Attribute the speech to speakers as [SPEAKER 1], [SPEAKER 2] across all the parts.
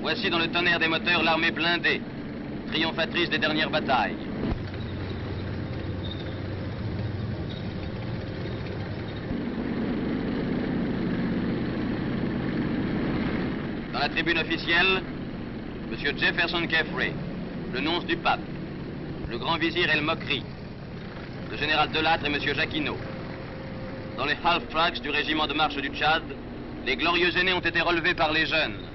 [SPEAKER 1] Voici dans le tonnerre des moteurs l'armée blindée, triomphatrice des dernières batailles. Dans la tribune officielle, M. Jefferson Kefre, le nonce du pape, le grand vizir El Mokri, le général Delattre et M. Jacquinot. Dans les half-tracks du régiment de marche du Tchad, les glorieux aînés ont été relevés par les jeunes.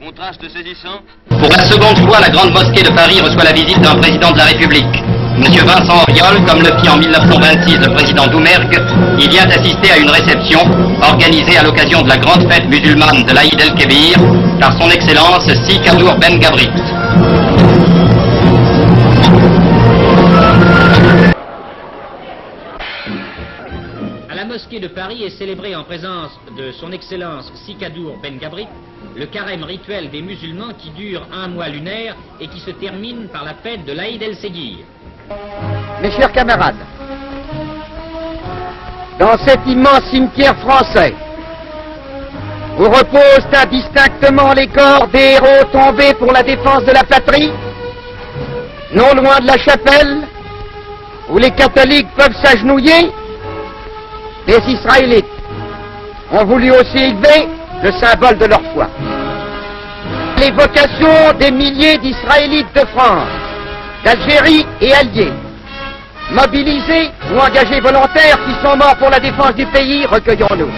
[SPEAKER 1] Contraste saisissant.
[SPEAKER 2] Pour la seconde fois, la Grande Mosquée de Paris reçoit la visite d'un président de la République. M. Vincent Auriol, comme le fit en 1926 le président Doumergue, il vient assister à une réception organisée à l'occasion de la grande fête musulmane de l'Aïd el-Kébir par son Excellence Si Kadour Ben Gabrit.
[SPEAKER 3] À la mosquée de Paris est célébré en présence de son Excellence Si Kadour Ben Gabrit le carême rituel des musulmans qui dure un mois lunaire et qui se termine par la fête de l'Aïd el-Ségir.
[SPEAKER 4] Mes chers camarades, dans cet immense cimetière français, où reposent indistinctement les corps des héros tombés pour la défense de la patrie, non loin de la chapelle, où les catholiques peuvent s'agenouiller, les Israélites ont voulu aussi élever le symbole de leur foi. L'évocation des milliers d'Israélites de France, d'Algérie et alliés, mobilisés ou engagés volontaires qui sont morts pour la défense du pays, recueillons-nous.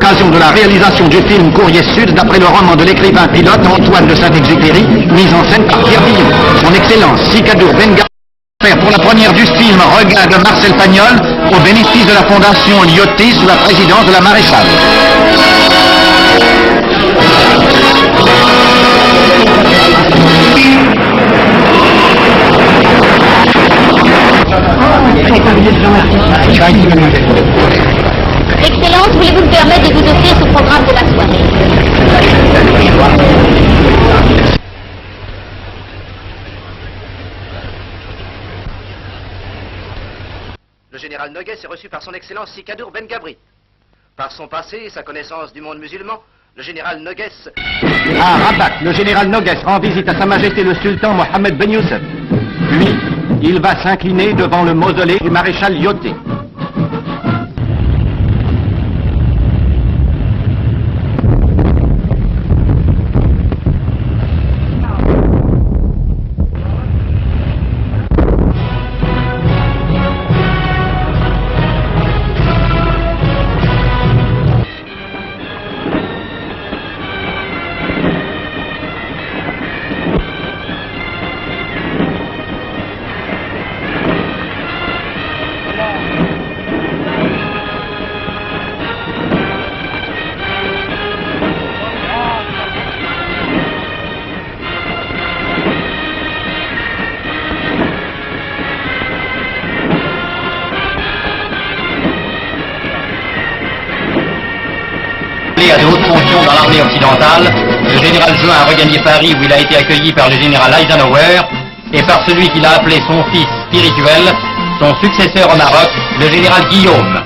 [SPEAKER 5] Occasion de la réalisation du film Courrier Sud d'après le roman de l'écrivain pilote Antoine de Saint-Exupéry, mise en scène par Pierre Villon. Son Excellence Si Kadour Ben Gabrit fait pour la première du film Regain de Marcel Pagnol au bénéfice de la fondation Lyoté sous la présidence de la maréchale.
[SPEAKER 6] Excellence, voulez-vous me permettre de vous offrir ce programme de la soirée?
[SPEAKER 7] Le général Noguès est reçu par son Excellence Si Kadour Ben Gabrit. Par son passé et sa connaissance du monde musulman, le général Noguès...
[SPEAKER 5] À Rabat, le général Noguès rend visite à Sa Majesté le Sultan Mohammed Ben Youssef. Puis, il va s'incliner devant le mausolée du maréchal Lyoté.
[SPEAKER 2] À de hautes fonctions dans l'armée occidentale, le général Juin a regagné Paris où il a été accueilli par le général Eisenhower et par celui qu'il a appelé son fils spirituel, son successeur au Maroc, le général Guillaume.